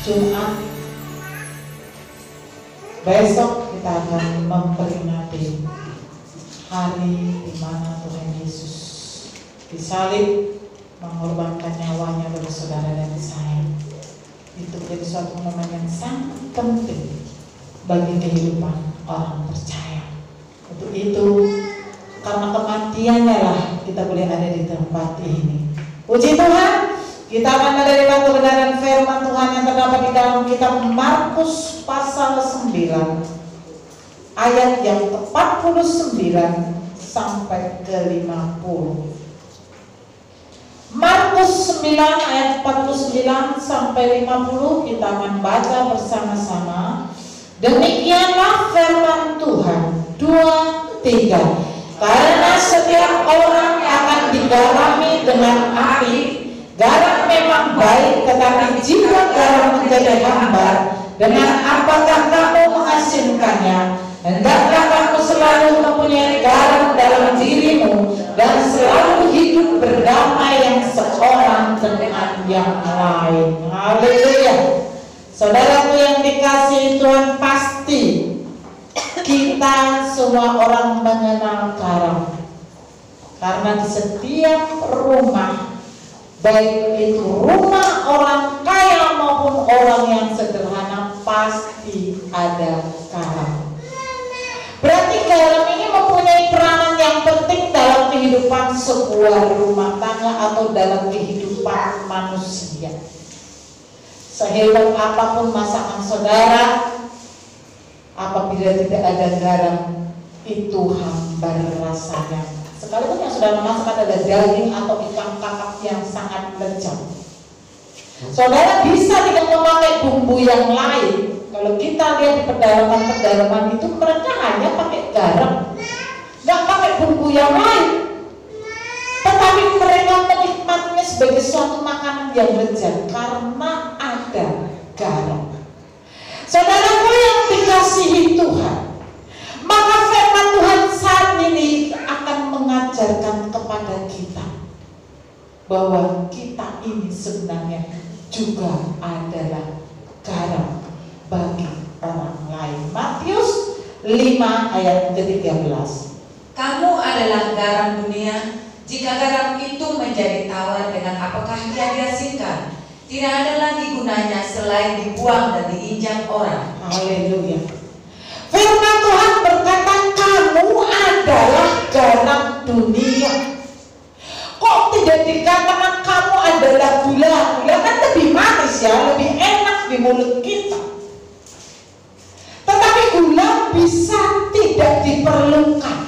Jumat besok kita akan memperingati hari di mana Tuhan Yesus disalib, mengorbankan nyawanya bagi saudara dan saya. Itu menjadi suatu momen yang sangat penting bagi kehidupan orang percaya. Untuk itu, karena kematiannya lah kita boleh ada di tempat ini. Puji Tuhan, kita akan menerima kebenaran firman Tuhan yang terdapat di dalam kitab Markus pasal 9 ayat yang ke-49 sampai ke 50. Markus 9 ayat 49 sampai 50 kita akan baca bersama-sama. Demikianlah firman Tuhan. 2, 3. Karena setiap orang akan digarami dengan api. Garam memang baik, tetapi jika garam menjadi hambar, dengan apakah kamu mengasinkannya? Hendaklah kamu selalu mempunyai garam dalam dirimu dan selalu hidup berdamai yang seorang dengan yang lain. Haleluya. Saudaraku yang dikasihi Tuhan, pasti kita semua orang mengenal garam. Karena di setiap rumah, baik itu rumah orang kaya maupun orang yang sederhana, pasti ada garam. Berarti garam ini mempunyai peranan yang penting dalam kehidupan sebuah rumah tangga atau dalam kehidupan manusia. Sehebat apapun masakan saudara, apabila tidak ada garam, itu hambar rasanya. Sekalipun yang saudara masak adalah daging atau ikan kakap yang sangat lezat, saudara bisa tidak memakai bumbu yang lain. Kalau kita lihat di pedalaman itu, mereka hanya pakai garam, nggak pakai bumbu yang lain. Tetapi mereka menikmatinya sebagai suatu makanan yang lezat karena ada garam. Saudaraku yang dikasihi Tuhan, maka firman Tuhan saat ini akan mengajarkan kepada kita bahwa kita ini sebenarnya juga adalah garam bagi orang lain. Matius 5 ayat ke-13. Kamu adalah garam dunia. Jika garam itu menjadi tawar, dengan apakah ia diasinkan? Tidak ada lagi gunanya selain dibuang dan diinjak orang. Haleluya. Firman Tuhan berkata, kamu adalah garam dunia. Kok tidak dikatakan kamu adalah gula? Gula kan lebih manis ya, lebih enak di mulut kita. Tetapi gula bisa tidak diperlukan.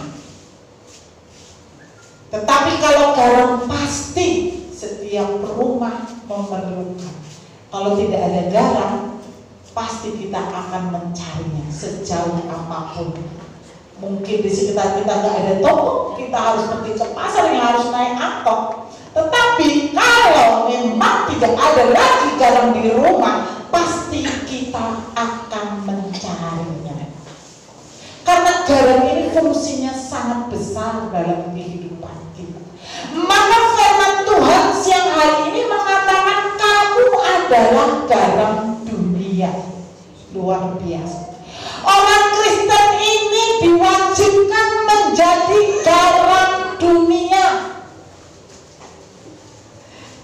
Tetapi kalau garam pasti setiap rumah memerlukan. Kalau tidak ada garam, pasti kita akan mencarinya sejauh apapun. Mungkin di sekitar kita nggak ada toko, kita harus pergi ke pasar yang harus naik angkot. Tetapi kalau memang tidak ada lagi garam di rumah, pasti kita akan mencarinya. Karena garam ini fungsinya sangat besar dalam kehidupan kita. Maka firman Tuhan siang hari ini mengatakan kamu adalah garam dunia. Luar biasa. Orang Kristen ini diwajibkan menjadi garam dunia.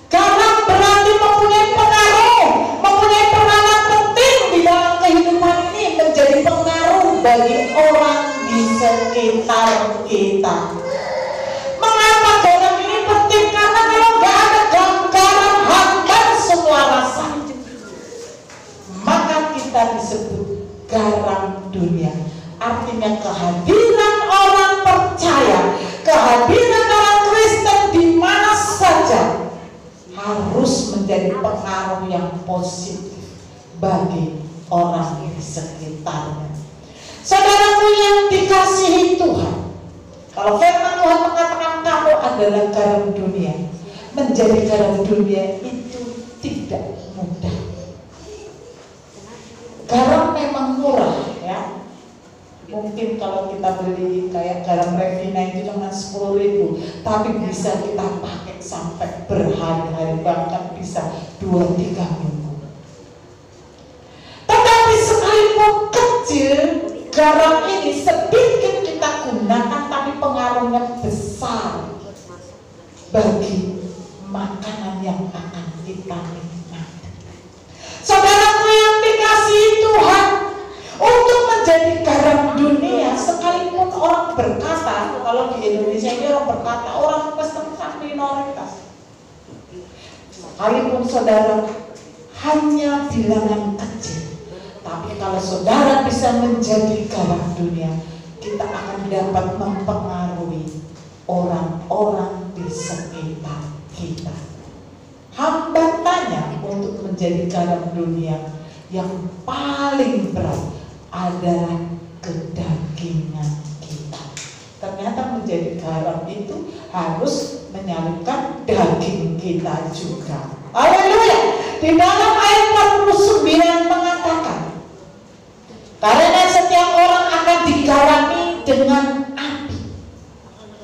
Garam berarti mempunyai pengaruh, mempunyai peranan penting di dalam kehidupan ini, menjadi pengaruh bagi orang di sekitar kita. Mengapa garam ini penting? Karena kalau nggak ada garam hambar semua rasa. Maka kita disebut garam dunia. Artinya kehadiran orang percaya, kehadiran orang Kristen di mana saja harus menjadi pengaruh yang positif bagi orang di sekitarnya. Saudaraku yang dikasihi Tuhan, kalau firman Tuhan mengatakan kamu adalah garam dunia, menjadi garam dunia itu tidak mudah. Garam memang murah ya. Mungkin kalau kita beli kayak garam Revina itu cuma 10.000, tapi bisa kita pakai sampai berhari-hari, bahkan bisa 2-3 minggu. garam ini sedikit kita gunakan tapi pengaruhnya besar bagi makanan yang akan kita nikmati. Saudaraku yang dikasihi Tuhan, untuk menjadi garam dunia, sekalipun orang berkata, kalau di Indonesia ini orang berkata, orang Kristen kan minoritas. Sekalipun saudara hanya bilangan kecil, tapi kalau saudara bisa menjadi garam dunia, kita akan dapat mempengaruhi orang-orang di sekitar kita. Hambatannya untuk menjadi garam dunia yang paling berat adalah kedagingan kita. Ternyata menjadi garam itu harus menyalurkan daging kita juga. Haleluya. Di dalam ayat 49 mengatakan, karena setiap orang akan digarami dengan api.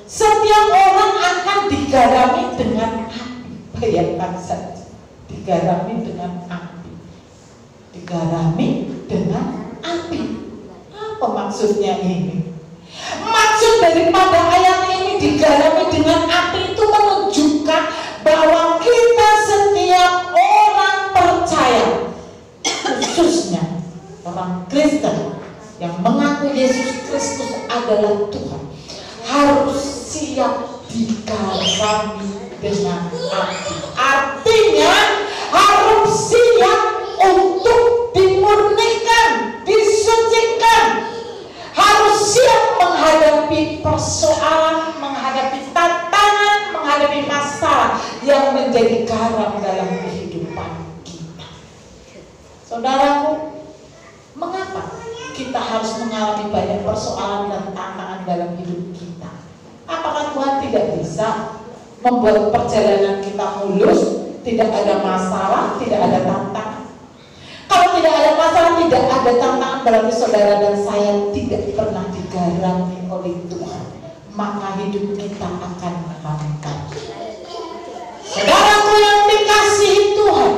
Setiap orang akan digarami dengan api. Bayangkan saja, digarami dengan api. Digarami dengan api. Apa maksudnya ini? Maksud daripada ayat ini digarami dengan api itu menunjukkan bahwa kita setiap orang percaya, khususnya orang Kristen yang mengaku Yesus Kristus adalah Tuhan, harus siap digarami dengan api. Artinya harus siap untuk dimurnikan, disucikan, harus siap menghadapi persoalan, menghadapi tantangan, menghadapi masalah yang menjadi garam dalam kehidupan kita. Saudaraku, mengapa kita harus mengalami banyak persoalan dan tantangan dalam hidup kita? Apakah Tuhan tidak bisa membuat perjalanan kita mulus, tidak ada masalah, tidak ada tantangan? Kalau tidak ada masalah, tidak ada tantangan, berarti saudara dan saya tidak pernah digarami oleh Tuhan, maka hidup kita akan hampa. Saudaraku yang dikasihi Tuhan,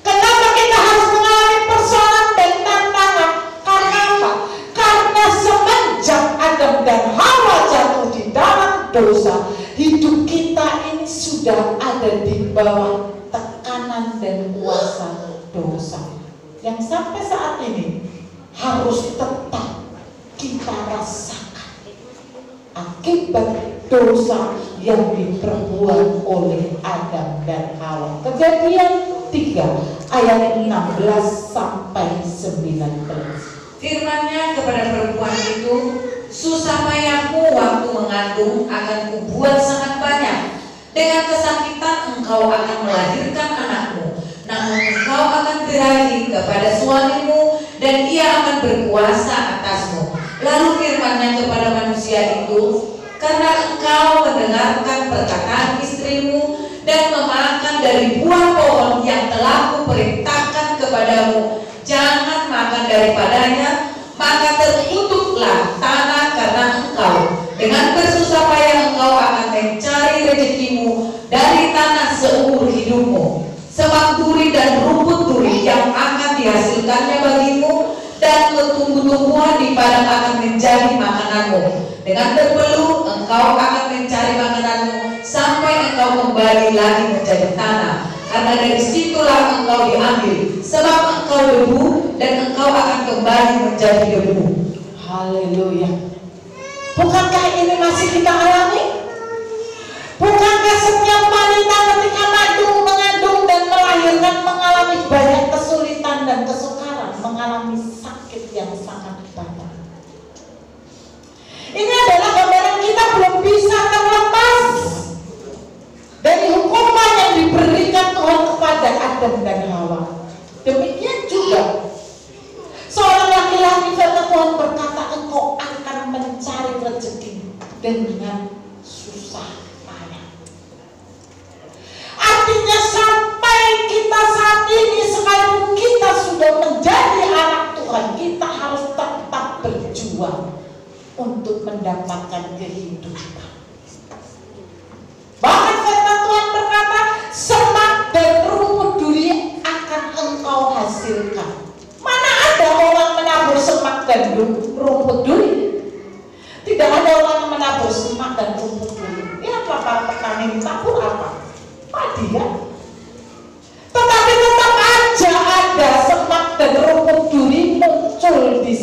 kenapa kita harus mengalami persoalan dan tantangan? Karena apa? Karena semenjak Adam dan Hawa jatuh di dalam dosa, hidup kita ini sudah ada di bawah tekanan dan kuasa dosa, yang sampai saat ini harus tetap kita rasakan akibat dosa yang diperbuat oleh Adam dan Hawa. Kejadian 3 ayat 16 sampai 19. Firman-Nya kepada perempuan itu, susah payahmu waktu mengandung akan kubuat sangat banyak. Dengan kesakitan engkau akan melahirkan anakmu, namun engkau akan berahi kepada suamimu dan ia akan berkuasa atasmu. Lalu firman-Nya kepada manusia itu, karena engkau mendengarkan perkataan istrimu dan memakan dari buah pohon yang telah kuperintahkan kepadamu, jangan makan daripadanya, maka terkutuklah tanah karena engkau. Dengan bersusah payah engkau akan mencari rezekimu dari tanah seumur hidupmu. Sebab duri dan rumput duri yang akan dihasilkannya bagimu, dan tumbuh-tumbuhan di padang akan menjadi makananmu. Dengan berpeluh engkau akan mencari makananmu sampai engkau kembali lagi menjadi tanah, karena dari situlah engkau diambil. Sebab engkau debu dan engkau akan kembali menjadi debu. Haleluya. Bukankah ini masih kita alami? Bukankah setiap wanita ketika mengandung dan melahirkan mengalami banyak kesulitan dan kesukaran, mengalami sakit yang sangat berat? Ini adalah gambaran kita belum bisa terlepas dari hukuman yang diberikan Tuhan kepada Adam dan Hawa. Demikian juga seorang laki-laki, firman Tuhan berkata, engkau akan mencari rezeki dengan susah payah. Artinya sampai kita saat ini, sekalipun kita sudah menjadi anak Tuhan, kita harus tetap berjuang untuk mendapatkan kehidupan. Bahkan firman Tuhan berkata, semak dan rumput duri akan engkau hasilkan. Mana ada orang menabur semak dan rumput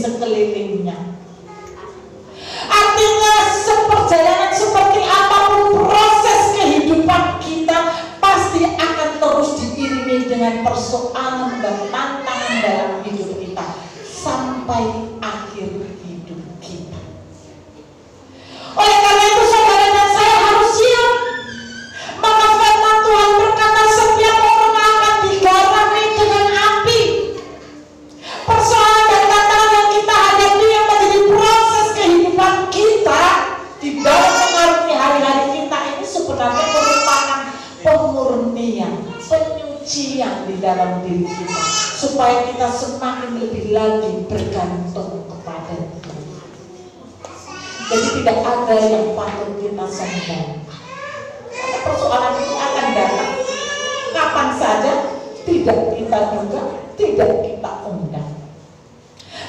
sekelilingnya. Artinya seperjalanan seperti apapun proses kehidupan kita pasti akan terus diiringi dengan persoalan dan tantangan dalam hidup kita sampai akhir hidup kita. Oleh karena itu saudara dan saya harus siap. Maka firman Tuhan berkata setiap orang akan digarami dengan api. Persoalan dan tantangan yang kita hadapi yang menjadi proses kehidupan kita di dalam mengarungi hari-hari kita ini sebenarnya merupakan pemurnian, penyucian di dalam diri kita supaya kita semakin lebih lagi bergantung kepada Tuhan. Jadi tidak ada yang patut kita sombongkan. Karena persoalan ini akan datang kapan saja, tidak kita duga, tidak kita undang.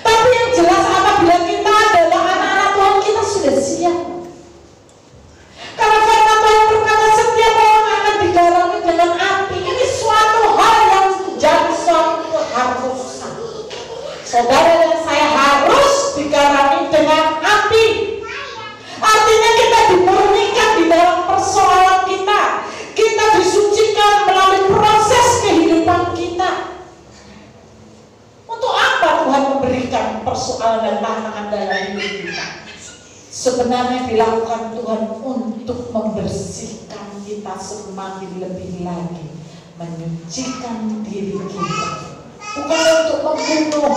Tapi yang jelas apabila kita adalah anak-anak Tuhan, kita sudah siap. Karena firman Tuhan berkata setiap orang akan digarami dengan api. Ini suatu hal yang menjadi suatu keharusan. Saudara dan saya harus digarami dengan api. Artinya kita dimurnikan di dalam persoalan kita. Kita disucikan melalui proses kehidupan kita. Untuk apa Tuhan memberikan persoalan dan tantangan dalam hidup kita? Sebenarnya dilakukan Tuhan untuk membersihkan kita semakin lebih lagi, menyucikan diri kita. Bukan untuk membunuh,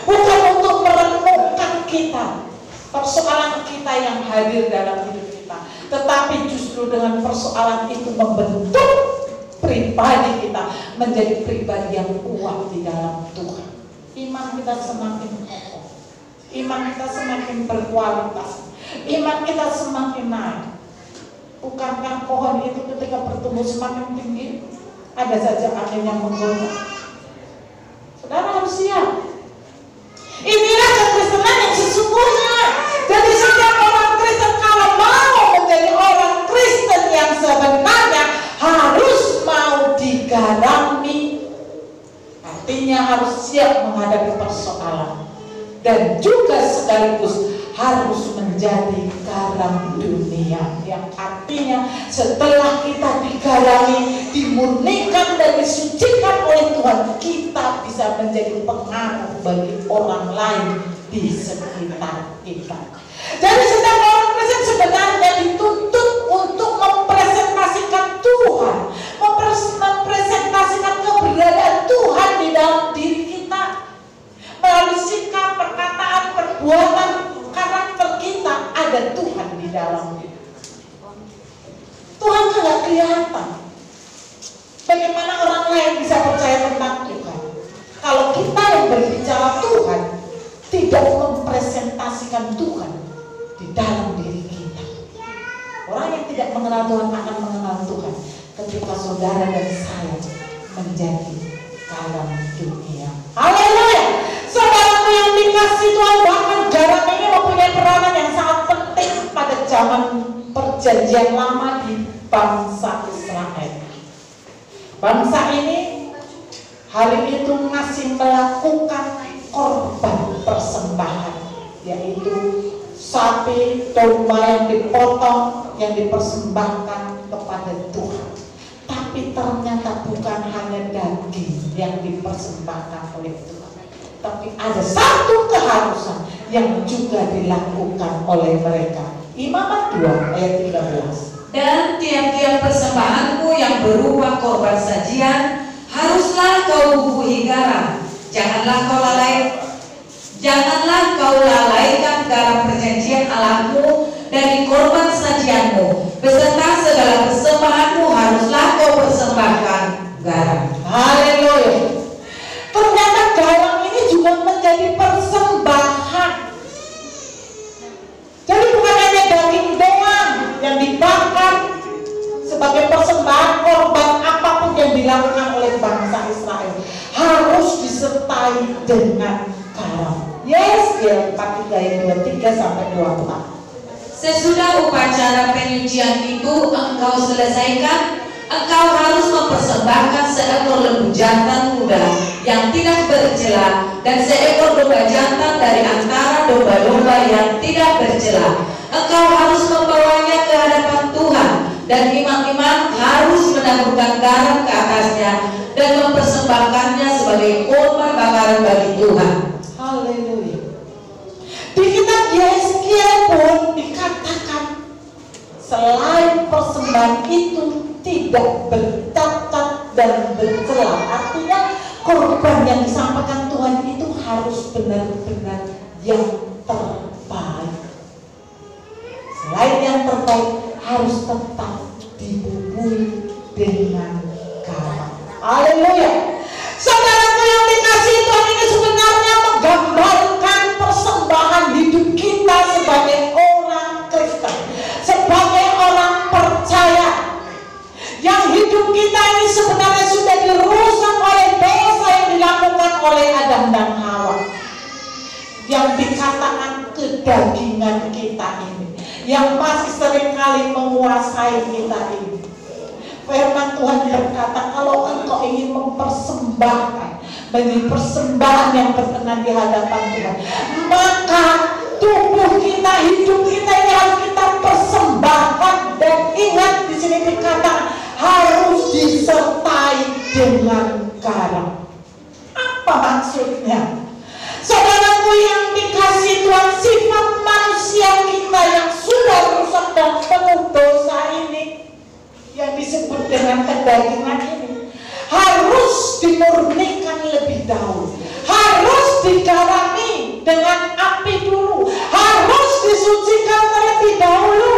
bukan untuk meremukkan kita, persoalan kita yang hadir dalam hidup kita, tetapi justru dengan persoalan itu membentuk pribadi kita menjadi pribadi yang kuat di dalam Tuhan. Iman kita semakin kokoh, iman kita semakin berkualitas, iman kita semakin naik. Bukankah pohon itu ketika bertumbuh semakin tinggi ada saja angin yang menggoyang? Saudara harus siap. Inilah kekristenan yang sesungguhnya. Jadi setiap orang Kristen kalau mau menjadi orang Kristen yang sebenarnya harus mau digarami. Artinya harus siap menghadapi persoalan. Dan juga sekaligus harus menjadi garam dunia. Yang artinya setelah kita digarami, dimurnikan dan disucikan oleh Tuhan, kita bisa menjadi pengaruh bagi orang lain di sekitar kita. Jadi setiap orang Kristen sebenarnya dituntut untuk mempresentasikan Tuhan, mempresentasikan keberadaan Tuhan di dalam diri kita melalui sikap, perkataan, perbuatan, karakter kita ada Tuhan di dalamnya. Tuhan tidak kelihatan. Bagaimana orang lain bisa percaya tentang Tuhan kalau kita yang berbicara Tuhan tidak mempresentasikan Tuhan di dalam diri kita? Orang yang tidak mengenal Tuhan akan mengenal Tuhan ketika saudara dan saya menjadi garam dunia. Haleluya! Saudaraku yang dikasih Tuhan, bahkan garam ini mempunyai peranan yang sangat penting pada zaman perjanjian lama di bangsa Israel. Bangsa ini hari itu masih melakukan korban persembahan, yaitu sapi, domba yang dipotong, yang dipersembahkan kepada Tuhan. Tapi ternyata bukan hanya daging yang dipersembahkan oleh Tuhan, tapi ada satu keharusan yang juga dilakukan oleh mereka. Imamat 2 ayat 13. Dan tiap-tiap persembahanmu yang berupa korban sajian haruslah kau bubuhi garam. Janganlah kau lalaikan garam perjanjian Allahmu dari korban sajianmu. Beserta segala persembahanmu haruslah kau persembahkan garam. Haleluya. Ternyata garam ini juga menjadi persembahan. Jadi bukan hanya daging doang yang dibakar sebagai persembahan korban apapun yang dilakukan oleh bangsa Israel, harus disertai dengan garam. Yesaya 43 ayat 23 sampai 24. Sesudah upacara penyucian itu engkau selesaikan, engkau harus mempersembahkan seekor lembu jantan muda yang tidak bercela dan seekor domba jantan dari antara domba-domba yang tidak bercela. Engkau harus membawanya ke hadapan Tuhan, dan imam-imam harus menaburkan garam ke atasnya dan mempersembahkannya sebagai korban bakaran bagi Tuhan. Haleluya. Di kitab Yeskiel pun dikatakan selain persembahan itu tidak bercacat dan bercela, artinya korban yang disampaikan Tuhan itu harus benar-benar yang terbaik. Selain yang terbaik, harus tetap dibumbui dengan garam. Haleluya. Saudaraku yang dikasihi Tuhan, ini sebenarnya menggambarkan persembahan hidup kita sebagai orang Kristen, sebagai orang percaya. Yang hidup kita ini sebenarnya sudah dirusak oleh dosa yang dilakukan oleh Adam dan Hawa, yang dikatakan kedagingan kita ini, yang masih seringkali menguasai kita ini. Firman Tuhan berkata, kalau engkau ingin mempersembahkan menjadi persembahan yang berkenan di hadapan Tuhan, maka tubuh kita, hidup kita ini harus kita persembahkan. Dan ingat, di sini dikatakan harus disertai dengan garam. Apa maksudnya? Saudaraku yang dikasihi Tuhan, sifat manusia kita yang sudah rusak dan penuh dosa ini, yang disebut dengan kedagingan ini, harus dimurnikan lebih dahulu, harus digarami dengan api dulu, harus disucikan terlebih dahulu.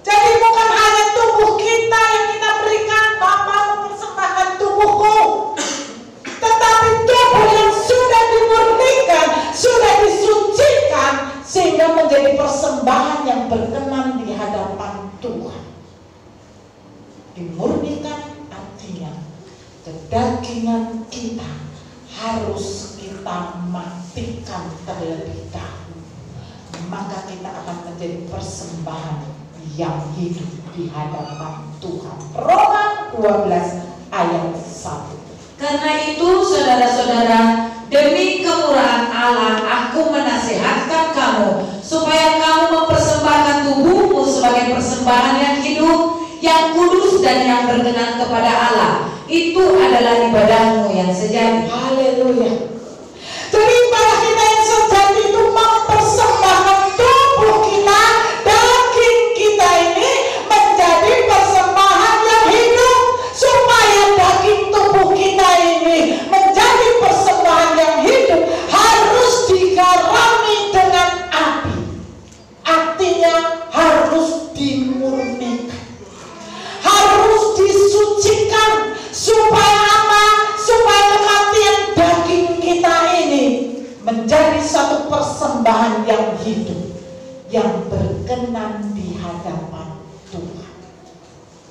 Jadi bukan hanya tubuh kita yang kita berikan, Bapa mempersembahkan tubuhku, tetapi tubuh yang sudah dimurnikan, sudah disucikan, sehingga menjadi persembahan yang berkenan di hadapan Tuhan. Dimurnikan artinya kedagingan kita harus kita matikan terlebih dahulu, maka kita akan menjadi persembahan yang hidup di hadapan Tuhan. Roma 12 ayat 1. Karena itu saudara-saudara, demi kemurahan Allah aku menasihatkan kamu supaya kamu mempersembahkan tubuhmu sebagai persembahan yang hidup, yang kudus dan yang berkenan kepada Allah. Itu adalah ibadahmu yang sejati. Haleluya. Jadi ibadah kita yang sejati itu mempersembahkan tubuh kita, daging kita ini menjadi persembahan yang hidup. Supaya daging tubuh kita ini menjadi persembahan yang hidup, harus digarami dengan api. Artinya harus dimurnikan, harus disucikan. Supaya apa? Supaya kematian daging kita ini menjadi satu persembahan yang hidup, yang berkenan di hadapan Tuhan.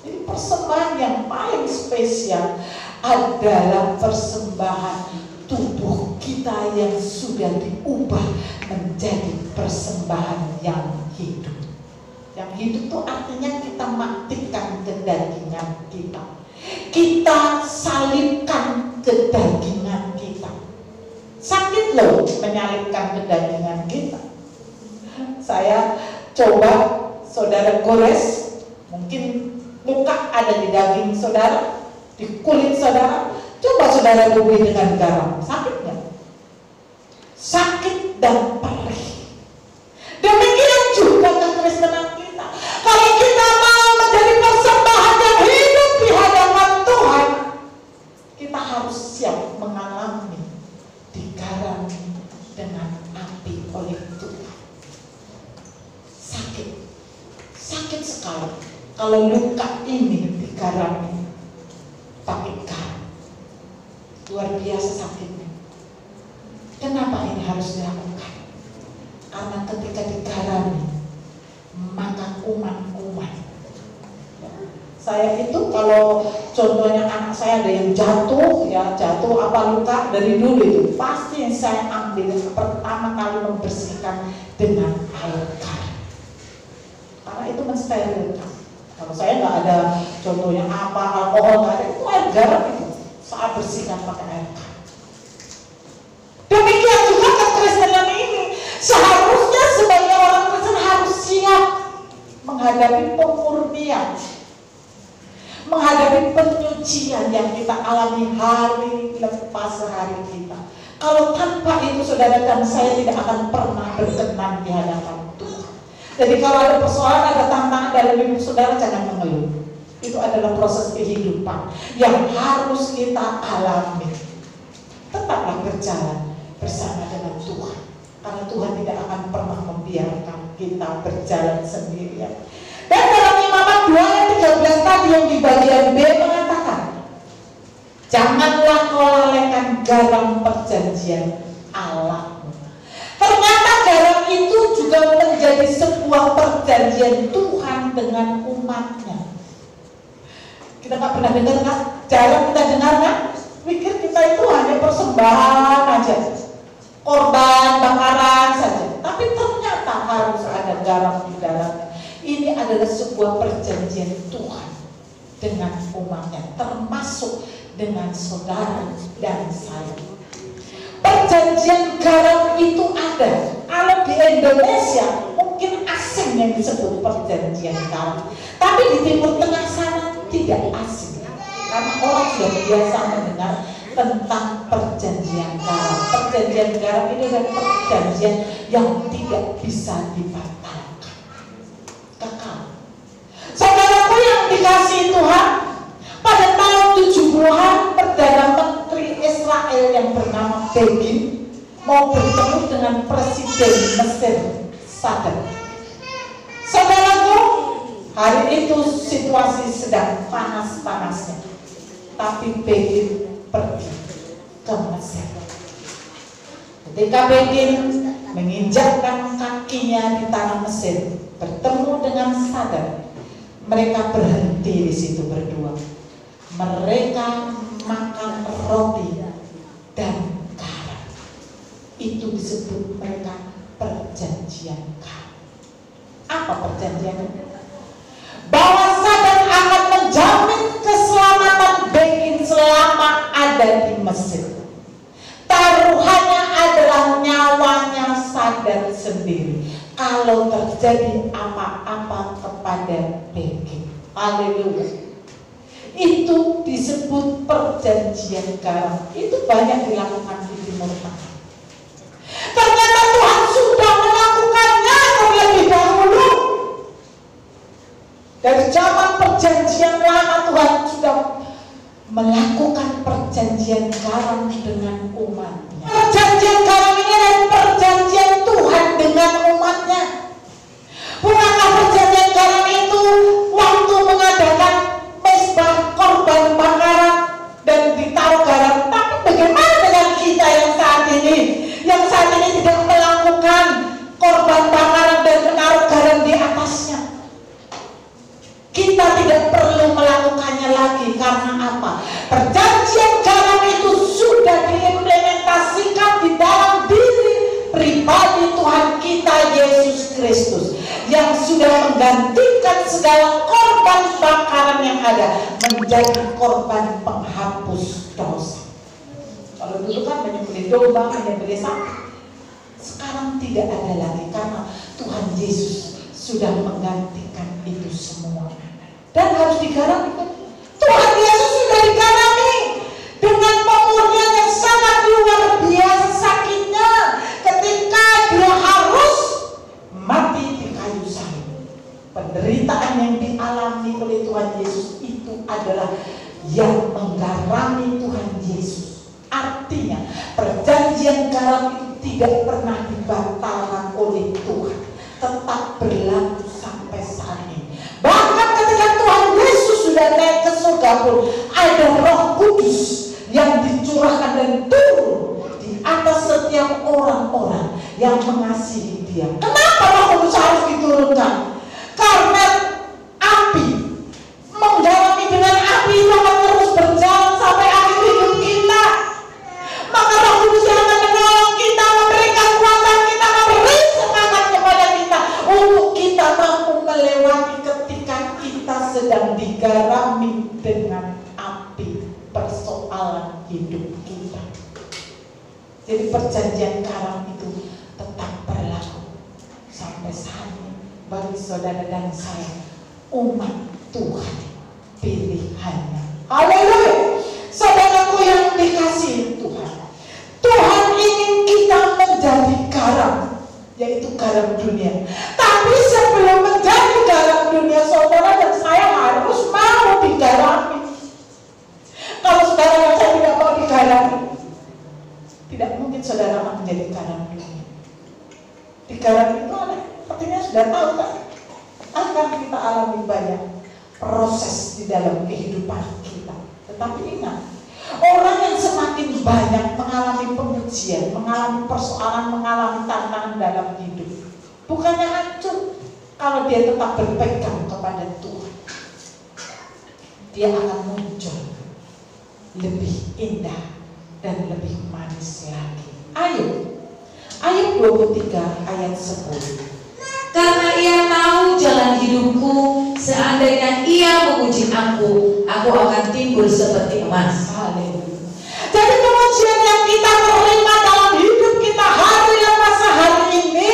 Jadi persembahan yang paling spesial adalah persembahan tubuh kita yang sudah diubah menjadi persembahan yang hidup. Yang hidup itu artinya kita matikan kedagingan kita, kita salibkan kedagingan kita. Sakit loh menyalibkan kedagingan kita. Saya coba saudara gores, mungkin luka ada di daging saudara, di kulit saudara, coba saudara bubuhi dengan garam, sakit nggak? Sakit dan perih. Demikian juga kekristenan kita. Kalau kita mau menjadi persembahan yang hidup di hadapan Tuhan, kita harus siap mengalami digarami dengan api oleh Tuhan. Sakit sekali kalau luka ini digarami pakai garam. Luar biasa sakitnya. Kenapa ini harus dilakukan? Karena ketika digarami, maka kuman-kuman. Saya itu kalau contohnya anak saya ada yang jatuh apa luka, dari dulu itu pasti yang saya ambil pertama kali membersihkan dengan air garam, karena itu mensterilkan. Kalau saya nggak ada contohnya apa alkohol, nggak ada, itu air garam itu saya bersihkan pakai air garam. menghadapi pemurnian, menghadapi penyucian yang kita alami hari lepas hari kita. Kalau tanpa itu saudara dan saya tidak akan pernah berkenan di hadapan Tuhan. Jadi kalau ada persoalan, ada tantangan dalam hidup saudara, jangan mengeluh. Itu adalah proses kehidupan yang harus kita alami. Tetaplah berjalan bersama dengan Tuhan, karena Tuhan tidak akan pernah membiarkan kita berjalan sendirian. Dan dalam Imamat 2 ayat 13 tadi yang di bagian B mengatakan, janganlah kau lalaikan garam perjanjian Allah. Ternyata garam itu juga menjadi sebuah perjanjian Tuhan dengan umatnya. Kita tak pernah dengar kan? Jarang kita dengar kan? Pikir kita itu hanya persembahan aja, korban bakaran saja. Tapi ternyata harus ada garam di dalamnya. Ini adalah sebuah perjanjian Tuhan dengan umatnya, termasuk dengan saudara dan saya. Perjanjian garam itu ada. Kalau di Indonesia mungkin asing yang disebut perjanjian garam, tapi di Timur Tengah sana tidak asing, karena orang sudah biasa mendengar tentang perjanjian garam. Perjanjian garam ini adalah perjanjian yang tidak bisa dibatalkan, kekal. Saudaraku yang dikasihi Tuhan, pada tahun 70-an Perdana Menteri Israel yang bernama Begin mau bertemu dengan Presiden Mesir Sadat. Saudaraku, hari itu situasi sedang panas-panasnya, tapi Begin pergi ke Mesir. Ketika Begin menginjakkan kakinya di tanah Mesir, bertemu dengan Sadat, mereka berhenti di situ berdua. Mereka makan roti dan garam. Itu disebut mereka perjanjian garam. Apa perjanjian itu? Bahwa Sadat akan menjamin keselamatan Begin selama ada di Mesir. Taruhannya adalah nyawanya Sadat sendiri kalau terjadi apa-apa kepada Begin. Haleluya. Itu disebut perjanjian garam. Itu banyak dilakukan di Timur Tengah. Ternyata Tuhan sudah melakukannya terlebih dahulu. Dari zaman perjanjian lama Tuhan sudah melakukan perjanjian garam dengan umatnya. Perjanjian garam ini adalah perjanjian Tuhan dengan umatnya. Bukankah perjanjian garam itu waktu mengadakan mesbah korban bakaran dan ditaruh garam? Tapi bagaimana dengan kita yang saat ini? Yang saat ini tidak melakukan korban bakaran dan menaruh garam di atasnya. Kita tidak perlu melakukannya lagi. Karena apa? Perjanjian garam itu sudah diimplementasikan di dalam diri pribadi Tuhan kita Yesus Kristus, yang sudah menggantikan segala korban bakaran yang ada menjadi korban penghapus dosa. Kalau dulu kan menyembelih domba, menyembelih sapi, sekarang tidak ada lagi karena Tuhan Yesus sudah menggantikan itu semua. Dan harus digarami kan? Tuhan Yesus sudah digarami dengan pemurnian yang sangat luar biasa sakitnya ketika dia harus mati di kayu salib. Penderitaan yang dialami oleh Tuhan Yesus itu adalah yang menggarami Tuhan Yesus. Artinya perjanjian garam itu tidak pernah dibatalkan oleh Tuhan, tetap berlaku sampai saat ini. Bahkan ketika Tuhan Yesus sudah naik ke surga pun ada Roh Kudus yang dicurahkan dan turun di atas setiap orang-orang yang mengasihi Dia. Kenapa Roh Kudus harus diturunkan? Karena api, menggarami dengan api itu akan terus berjalan sampai akhir hidup kita. Maka Roh Kudus yang akan menolong kita, memberikan kuatan kita, memberi semangat kepada kita untuk kita mampu melewati ketika kita sedang digarami dengan api persoalan hidup kita. Jadi perjanjian garam itu tetap berlaku sampai saat ini. bagi saudara dan saya, umat Tuhan pilihannya. Haleluya. Saudaraku yang dikasihi Tuhan, Tuhan ingin kita menjadi garam, yaitu garam dunia. Tapi sebelum menjadi garam dunia, saudara dan saya harus mau digarami. Kalau saudara dan saya tidak mau digarami, tidak mungkin saudara akan menjadi garam dunia. Digarami itu artinya sudah tahu kan, akan kita alami banyak proses di dalam kehidupan kita. Tetapi ingat, orang yang semakin banyak mengalami pengujian, mengalami persoalan, mengalami tantangan dalam hidup, bukannya hancur kalau dia tetap berpegang kepada Tuhan. Dia akan muncul lebih indah dan lebih manis lagi. Ayub 23 ayat 10. Karena ia tahu jalan hidupku, seandainya ia menguji aku akan timbul seperti emas. Haleluya. Jadi pengujian yang kita terima dalam hidup kita hari ini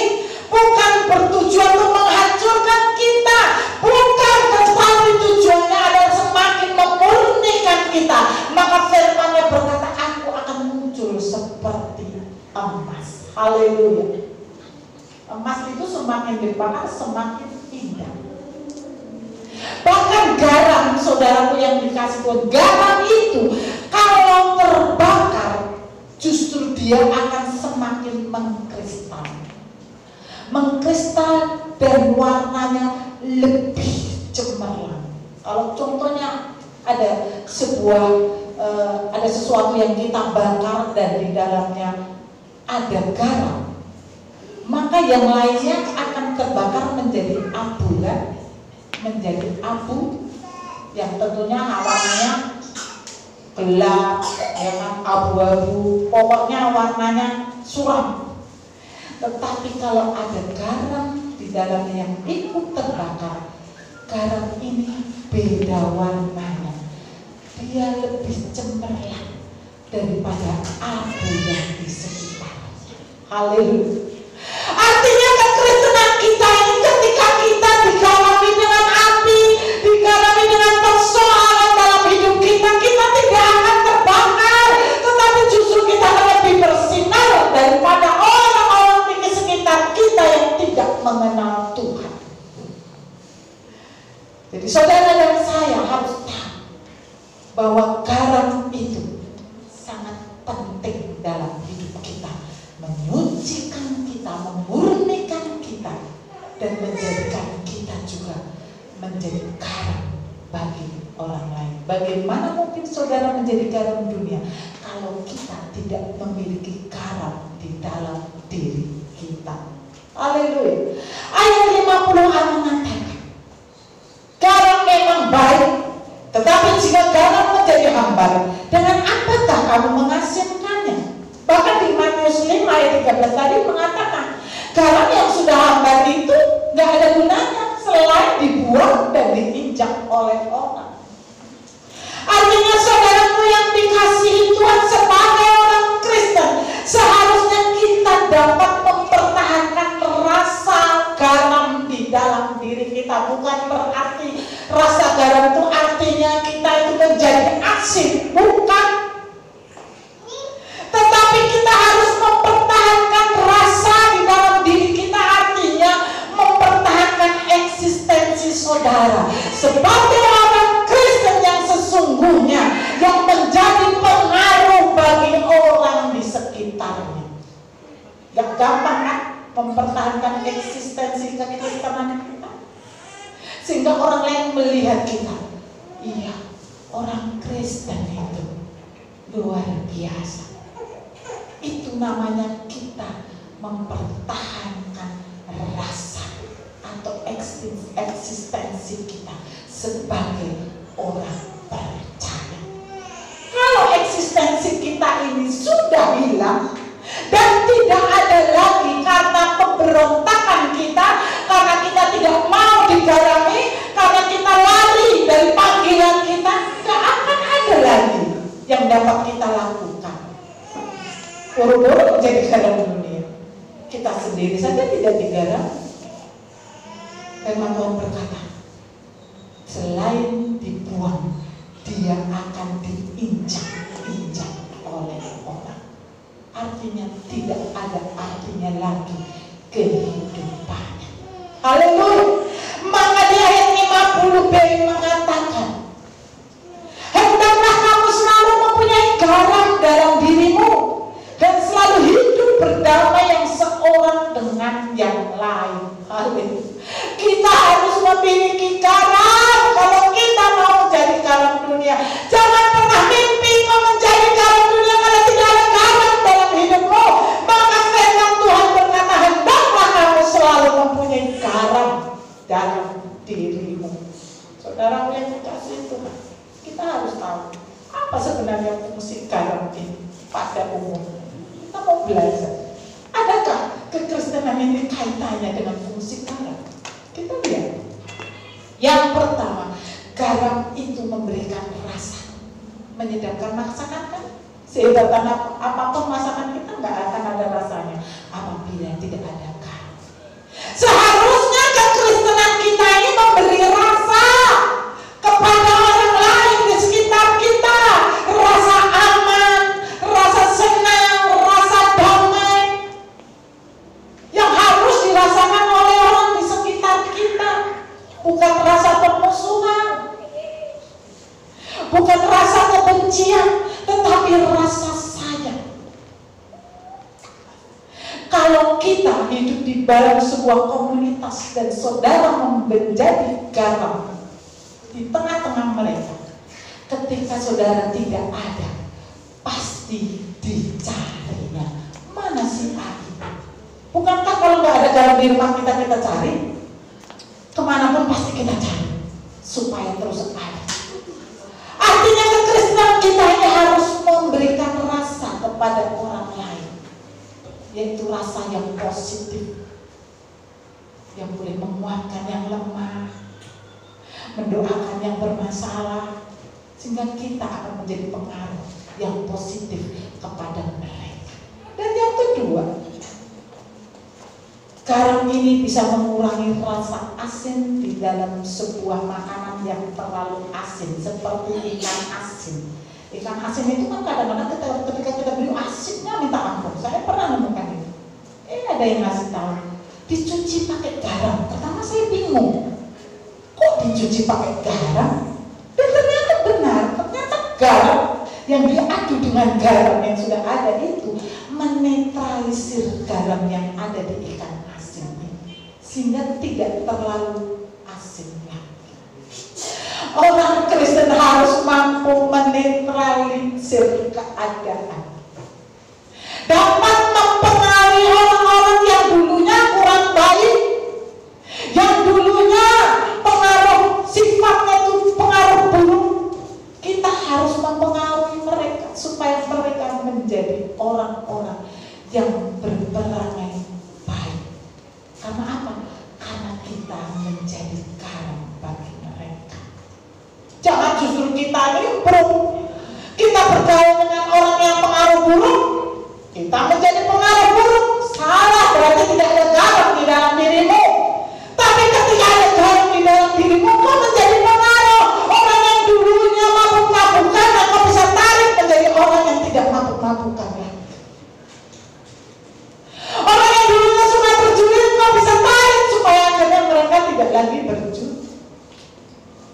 bukan bertujuan untuk menghancurkan kita, bukan, tetapi tujuannya adalah semakin memurnikan kita. Maka firman-Nya berkata, aku akan muncul seperti emas. Haleluya. Emas itu semakin dibakar semakin indah. Bahkan garam, saudaraku yang dikasih Tuhan, garam itu kalau terbakar justru dia akan semakin mengkristal dan warnanya lebih cemerlang. Kalau contohnya ada sesuatu yang kita bakar dan di dalamnya ada garam, maka yang lainnya akan terbakar menjadi abu, kan? Menjadi abu yang tentunya warnanya gelap, ya kan, abu-abu, pokoknya warnanya suram. Tetapi kalau ada garam di dalamnya yang ikut terbakar, garam ini beda warnanya, dia lebih cemerlang daripada abu yang di sekitarnya. Haleluya. Artinya kekristenan kita ini ketika kita digarami dengan api, digarami dengan persoalan dalam hidup kita, kita tidak akan terbakar, tetapi justru kita akan lebih bersinar daripada orang-orang di sekitar kita yang tidak mengenal Tuhan. Jadi saudara dan saya harus tahu bahwa garam itu sangat penting dalam hidup kita, menyucikan kita, memurnikan kita, dan menjadikan kita juga menjadi garam bagi orang lain. Bagaimana mungkin saudara menjadi garam dunia kalau kita tidak memiliki garam di dalam diri kita? Haleluya. Ayat 50 mengatakan, garam memang baik, tetapi jika garam menjadi hambar, dengan apakah kamu mengasinkannya? Bahkan di Matius 5 ayat 13 tadi mengatakan, garam yang sudah hambar itu gak ada gunanya selain dibuang dan diinjak oleh orang. Artinya saudaraku yang dikasihi Tuhan, sebagai orang Kristen seharusnya kita dapat mempertahankan rasa garam di dalam diri kita. Bukan berarti rasa garam itu artinya kita itu menjadi asin, bukan. Tetapi kita harus mempertahankan rasa di dalam diri kita, artinya mempertahankan eksistensi saudara sebagai orang Kristen yang sesungguhnya, yang menjadi pengaruh bagi orang di sekitarnya. Gak gampang kan mempertahankan eksistensi kekristenan kita, sehingga orang lain melihat kita, iya, orang Kristen itu luar biasa. Itu namanya kita mempertahankan rasa atau eksistensi kita sebagai orang percaya. Kalau eksistensi kita ini sudah hilang dan tidak ada lagi karena pemberontakan kita, karena kita tidak mau digarami, karena kita lari dari panggilan kita, tidak akan ada lagi yang dapat kita lakukan. Buru-buru menjadi garam dunia, kita sendiri saja tidak digarami. Firman Tuhan berkata, selain dibuang, dia akan diinjak-injak oleh orang. Artinya tidak ada artinya lagi kehidupannya. Haleluya. Maka di ayat 50b mengatakan, hendaklah kamu selalu mempunyai garam dalam dirimu dan selalu hidup berdamai yang seorang dengan yang lain. Haleluya. Kita harus memiliki garam kalau kita mau jadi garam dunia. Jangan pernah mimpi kau menjadi garam dunia kalau tidak ada garam dalam hidupmu. Maka firman Tuhan berkata, hendaklah kamu selalu mempunyai garam dalam dirimu. Saudara yang dikasihi Tuhan, kita harus tahu apa sebenarnya fungsi garam ini pada umumnya. Kita mau belajar. Adakah kekristenan ini kaitannya dengan fungsi garam? Kita lihat. Yang pertama, garam itu memberikan rasa, menyedapkan masakan kan? Sehebat apapun masakan kita nggak akan ada rasanya apabila tidak ada garam. Seharusnya kekristenan kita ini memberi rasa kepada orang lain di sekitar kita, rasa aman, rasa senang, rasa damai yang harus dirasakan oleh orang di sekitar kita. Bukan rasa permusuhan, bukan rasa kebencian, tetapi rasa sayang. Kalau kita hidup di dalam sebuah komunitas dan saudara menjadi garam di tengah-tengah mereka, ketika saudara tidak ada, pasti dicarinya. Mana si Adi? Bukankah kalau nggak ada garam di rumah kita cari? Kemanapun pasti kita cari supaya terus ada. Artinya kekristenan kita ini harus memberikan rasa kepada orang lain, yaitu rasa yang positif, yang boleh menguatkan yang lemah, mendoakan yang bermasalah, sehingga kita akan menjadi pengaruh yang positif kepada mereka. Dan yang kedua, garam ini bisa mengurangi rasa asin di dalam sebuah makanan yang terlalu asin, seperti ikan asin. Ikan asin itu kan kadang-kadang ketika kita beli asinnya minta ampun. Saya pernah menemukan itu. Ada yang ngasih tahu, dicuci pakai garam. Pertama saya bingung, kok dicuci pakai garam? Dan ternyata benar, ternyata garam yang diadu dengan garam yang sudah ada itu menetralisir garam yang ada di ikan sehingga tidak terlalu asin lagi. Orang Kristen harus mampu menetralisir keadaan, dapat mempengaruhi orang-orang yang dulunya kurang baik, yang dulunya pengaruh sifatnya itu pengaruh buruk. Kita harus mempengaruhi mereka supaya mereka menjadi orang-orang yang berperangai baik. Karena apa? Karena kita menjadi garam bagi mereka. Jangan justru kita nimbrung, kita bergaul dengan orang yang pengaruh buruk, kita menjadi pengaruh buruk. Salah, berarti tidak ada garam di dalam dirimu. Tapi ketika ada garam di dalam dirimu, kau menjadi pengaruh. Orang yang dulunya mabuk-mabukan, kau bisa tarik menjadi orang yang tidak mabuk-mabukan lagi. Orang yang dulunya suka berjudi, kau bisa tarik supaya akhirnya mereka tidak lagi berjudi.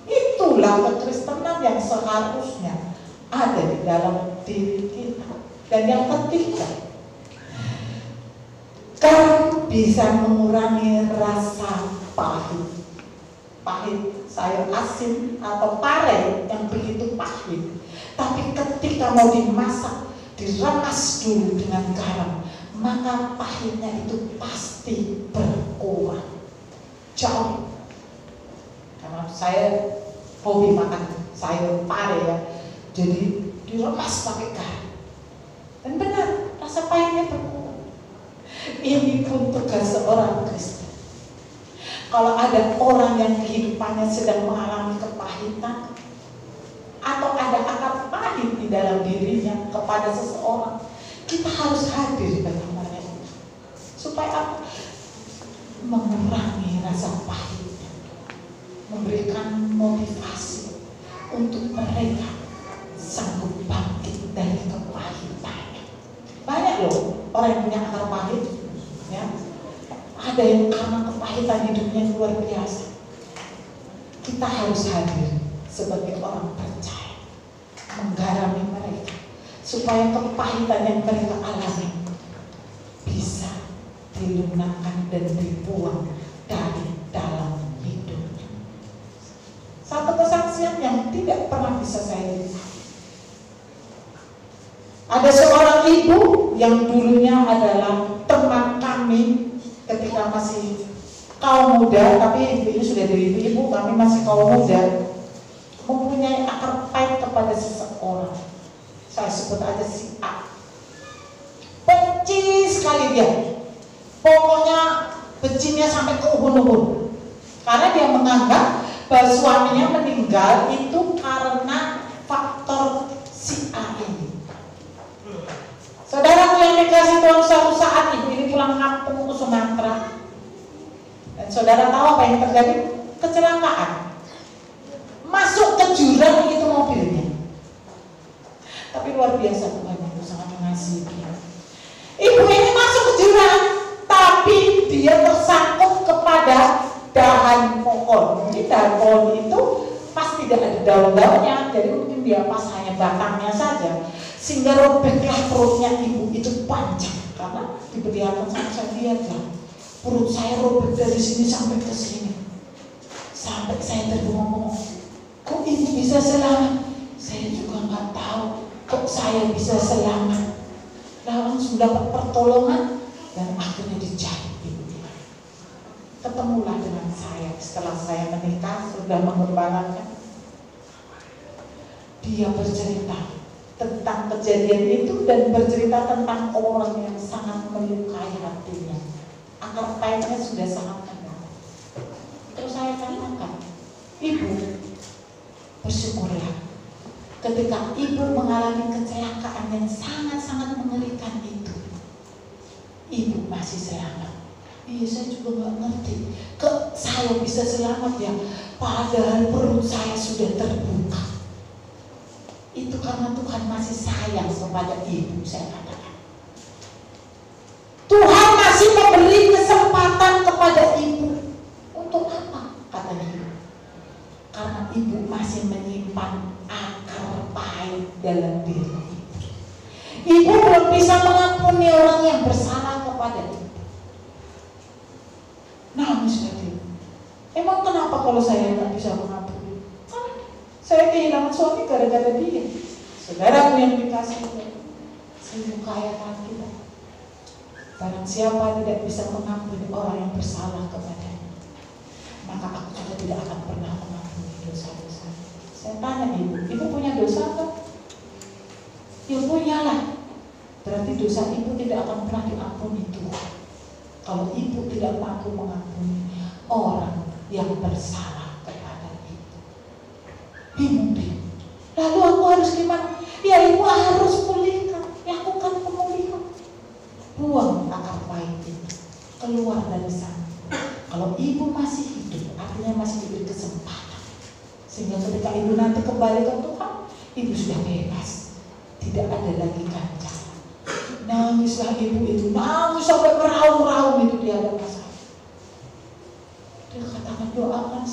Itulah kekristenan yang seharusnya ada di dalam diri kita. Dan yang ketiga, garam bisa mengurangi rasa pahit. Pahit, sayur asin atau pare yang begitu pahit. Tapi ketika mau dimasak, diremas dulu dengan garam, maka pahitnya itu pasti berkurang jauh. Karena saya hobi makan sayur pare ya, jadi diremas pakai garam. Dan benar, rasa pahitnya berkurang. Ini pun tugas seorang Kristen. Kalau ada orang yang kehidupannya sedang mengalami kepahitan, atau ada akar pahit di dalam dirinya kepada seseorang, kita harus hadir bagi mereka. Supaya apa? Mengurangi rasa pahitnya. memberikan motivasi untuk mereka sanggup bangkit dari kepahitannya. Banyak loh orang yang punya akar pahit, ya. Ada yang karena kepahitan hidupnya luar biasa. Kita harus hadir sebagai orang percaya, menggarami mereka supaya kepahitan yang mereka alami bisa dilunakkan dan dibuang dari dalam hidupnya. Satu kesaksian yang tidak pernah bisa saya lihat. Ada seorang ibu yang dulunya adalah teman kami ketika masih kaum muda, tapi ibu ini sudah jadi ibu, kami masih kaum muda, mempunyai akar pahit kepada seseorang. Saya sebut aja si A. Benci sekali dia. Pokoknya bencinya sampai ke ubun-ubun. Karena dia menganggap bahwa suaminya meninggal itu karena faktor si A ini. Saudaraku yang dikasih Tuhan, suatu saat ibu ini pulang kampung ke Sumatera. Dan saudara tahu apa yang terjadi? Kecelakaan. Masuk ke jurang itu mobilnya. Tapi luar biasa Tuhan itu sangat mengasihi dia. Ibu ini masuk ke jurang, tapi dia tersangkut kepada dahan pohon. Mungkin dahan pohon itu pas tidak ada daun-daunnya, jadi mungkin dia pas hanya batangnya saja. Sehingga robeklah perutnya ibu itu panjang. Karena diperlihatkan sama saya, lihatlah perut saya robek dari sini sampai ke sini. Sampai saya terbengong-bengong. Kok ibu bisa selamat? Saya juga nggak tahu kok saya bisa selamat. Langsung dapat pertolongan dan akhirnya dijahit ibu. Ketemulah dengan saya setelah saya menikah, sudah mengembalakan. Dia bercerita tentang kejadian itu dan bercerita tentang orang yang sangat melukai hatinya. Akar pahitnya sudah sangat mendalam. Terus saya katakan, ibu, bersyukurlah ketika ibu mengalami kecelakaan yang sangat-sangat mengerikan itu, ibu masih selamat. Iya, saya juga nggak ngerti kok saya bisa selamat ya, padahal perut saya sudah terbuka. Itu karena Tuhan masih sayang kepada ibu, saya katakan. Tuhan masih memberi kesempatan kepada ibu. Untuk apa? Katanya ibu. Karena ibu masih menyimpan akar pahit dalam diri ibu. Ibu belum bisa mengampuni orang yang bersalah kepada ibu. Nangis lagi. Emang kenapa kalau saya nggak bisa mengampuni? Saya kehilangan suami gara-gara dia. Saudaraku yang dikasih Tuhan, sungguh kaya kita. Barang siapa tidak bisa mengampuni orang yang bersalah kepadanya, maka aku juga tidak akan pernah mengampuni dosa-dosa. Saya tanya ibu punya dosa apa? Ya punyalah. Berarti dosa ibu tidak akan pernah diampuni Tuhan. Kalau ibu tidak mampu mengampuni orang yang bersalah. Bingung. Lalu aku harus gimana? Ya ibu harus pulihkan, lakukan pemulihan. Buang akar pahit itu, keluar dari sana. Kalau ibu masih hidup, artinya masih diberi kesempatan. Sehingga ketika ibu nanti kembali ke Tuhan, ibu sudah bebas. Tidak ada lagi ganjaran. Nangislah ibu itu, nangis sampai meraung-raung itu di hadapan saya. Dia katakan, doakan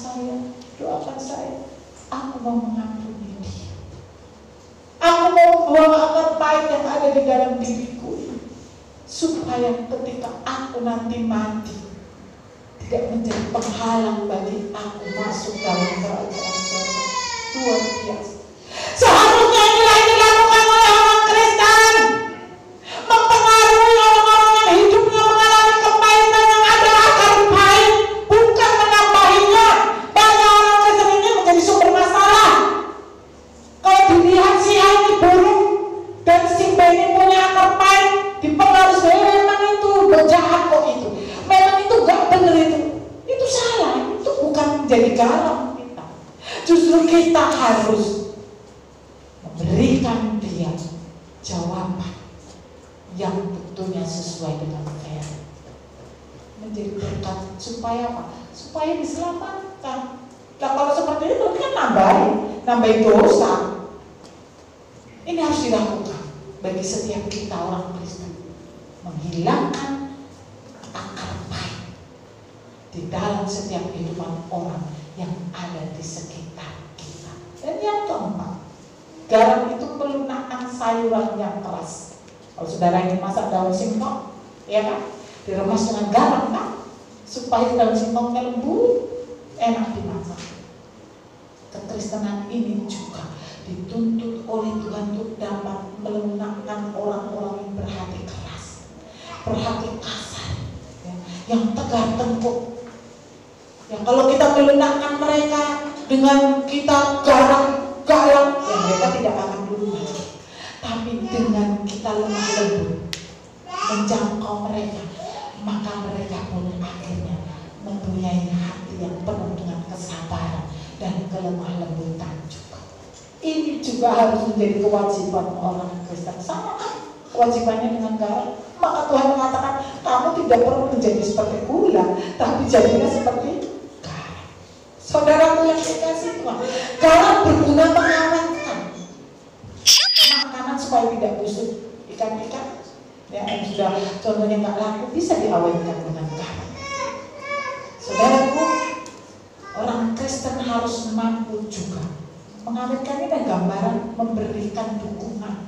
saya. Aku mau mengampuni dia. Aku mau membuang akar pahit yang ada di dalam diriku ini, supaya ketika aku nanti mati tidak menjadi penghalang bagi aku masuk dalam kerajaan surga. Luar biasa. Seharusnya inilah yang dilakukan oleh orang Kristen, mempengaruhi orang-orang yang hidupnya mengalami kepahitan yang ada akar pahit, bukan menambahinya. Banyak orang Kristen ini menjadi sumber masalah. Kalau dilihat si A ini buruk dan si B ini punya akar pahit, dipengaruhi, memang itu jahat kok itu. Memang itu gak benar itu salah, itu bukan menjadi garam kita. Justru kita harus memberikan dia jawaban yang tentunya sesuai dengan menjadi berkat supaya apa? Supaya diselamatkan. Nah kalau seperti itu kan nambahin dosa. Ini harus dilakukan bagi setiap kita orang Kristen, menghilangkan akar baik di dalam setiap kehidupan orang yang ada di sekitar kita. Dan yang keempat, garam itu melunakkan sayuran yang keras. Kalau saudara ingin masak daun singkong, ya kan, diremas dengan garam kan, supaya daun singkongnya lembut, enak dimasak. Kekristenan ini juga dituntut oleh Tuhan untuk dapat melunakkan orang-orang yang berhati keras, berhati kasar, ya, yang tegar tengkuk. Ya, kalau kita melunakkan mereka dengan kita garang, ya mereka tidak akan lunak. Tapi dengan kita lemah lembut menjangkau mereka, maka mereka pun akhirnya mempunyai hati yang penuh dengan kesabaran dan kelemah lembutan juga. Ini juga harus menjadi kewajiban orang Kristen. Sama kan kewajibannya dengan garam. Maka Tuhan mengatakan kamu tidak perlu menjadi seperti gula, tapi jadilah seperti garam. Saudaraku yang dikasihi Tuhan, garam berguna mengawetkan makanan supaya tidak busuk. Ikan-ikan ya, yang sudah contohnya nggak laku bisa diawetkan dengan garam. Saudaraku, orang Kristen harus mampu juga mengawetkan. Ini gambaran memberikan dukungan,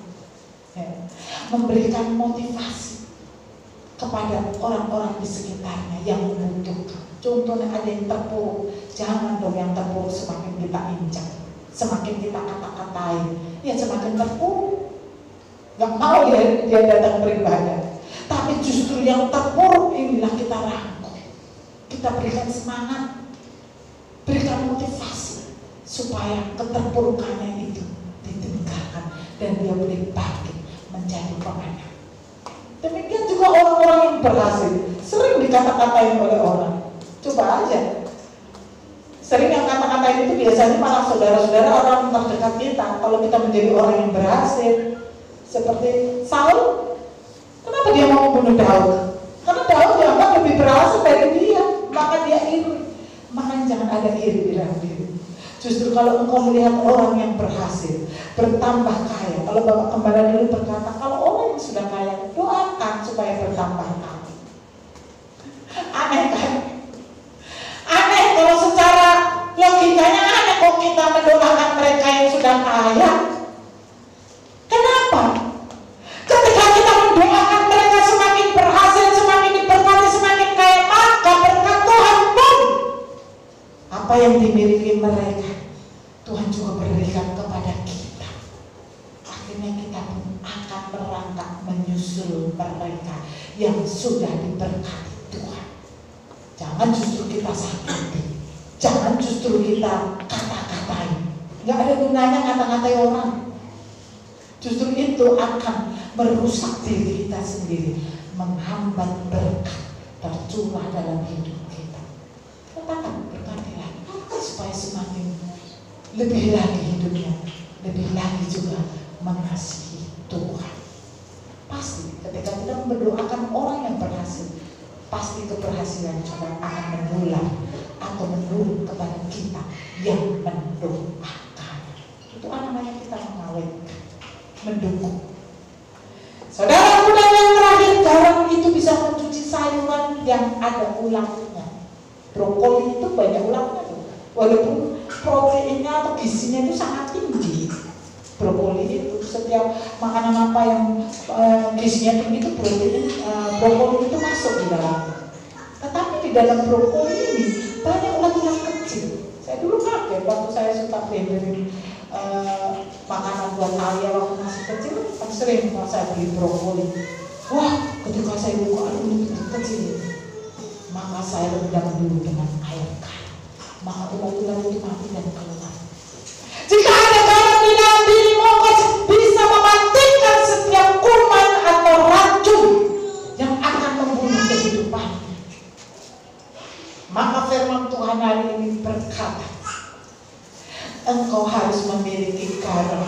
ya, memberikan motivasi kepada orang-orang di sekitarnya yang membutuhkan. Contohnya ada yang terpuruk, jangan dong yang terpuruk semakin kita injak, semakin kita kata-katain, ya semakin terpuruk. Gak mau dia datang beribadah. Tapi justru yang terpuruk inilah kita rangkul, kita berikan semangat, berikan motivasi supaya keterpurukannya itu ditinggalkan dan dia boleh bangkit menjadi pemenang. Demikian juga orang-orang yang berhasil sering dikata-katain oleh orang. Coba aja, sering yang kata-katain itu biasanya malah saudara-saudara orang terdekat kita. Kalau kita menjadi orang yang berhasil seperti Saul, kenapa dia mau membunuh Daud? Karena Daud dianggap lebih berhasil dari dia, maka dia iri. Makanya jangan ada iri di dalam diri. Justru kalau engkau melihat orang yang berhasil, bertambah kaya. Kalau Bapak Gembala dulu berkata, kalau orang yang sudah kaya, doakan supaya bertambah kaya. Aneh kan? Aneh kalau secara logikanya aneh kok kita mendoakan mereka yang sudah kaya. Kenapa? Ketika kita mendoakan mereka semakin berhasil, semakin diberkati, semakin kaya, maka berkat Tuhan pun apa yang dimiliki mereka Tuhan juga berikan kepada kita. Akhirnya kita pun akan merangkak menyusul mereka yang sudah diberkati Tuhan. Jangan justru kita sakiti, jangan justru kita kata-katain. Gak ada gunanya kata-katain orang. Justru itu akan merusak diri kita sendiri, menghambat berkat tercurah dalam hidup kita. Katakan berkatilah supaya semakin lebih lagi hidupnya, lebih lagi juga mengasihi Tuhan. Pasti ketika kita mendoakan orang yang berhasil, pasti keberhasilan juga akan menular atau menurun kepada kita yang mendoakan. Itu namanya kita mengawetkan, mendukung. Saudaraku, dan yang terakhir, garam itu bisa mencuci sayuran yang ada ulangnya. Brokoli itu banyak ulangnya tuh. Walaupun proteinnya atau gizinya itu sangat tinggi, brokoli itu setiap makanan apa yang gizinya tinggi itu brokoli itu masuk di dalam. Tetapi di dalam brokoli ini banyak ulat-ulat kecil. Saya dulu kaget waktu saya suka beli makanan buat Alia waktu masih kecil, kan sering saya beli brokoli. Wah, ketika saya buka ulat kecil, maka saya rendam dulu dengan air garam. Maka ulat-ulat itu mati dan keluar. Jika ada garam di dalam dirimu, bisa mematikan setiap kuman atau racun yang akan membunuh kehidupan. Maka firman Tuhan hari ini berkata, engkau harus memiliki garam.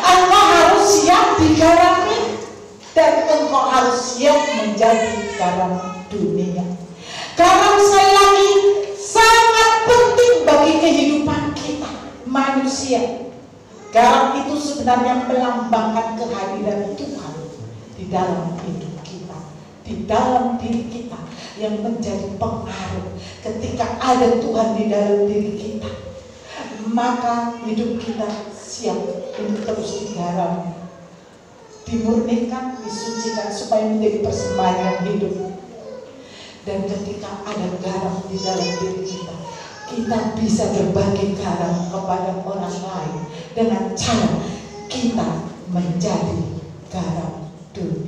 Engkau harus siap digarami, dan engkau harus siap menjadi garam dunia. Garam sekali lagi sangat penting manusia. Garam itu sebenarnya melambangkan kehadiran Tuhan di dalam hidup kita, di dalam diri kita, yang menjadi pengaruh. Ketika ada Tuhan di dalam diri kita, maka hidup kita siap untuk terus digaram, dimurnikan, disucikan supaya menjadi persembahan yang hidup. Dan ketika ada garam di dalam diri kita, kita bisa berbagi garam kepada orang lain dengan cara kita menjadi garam dunia.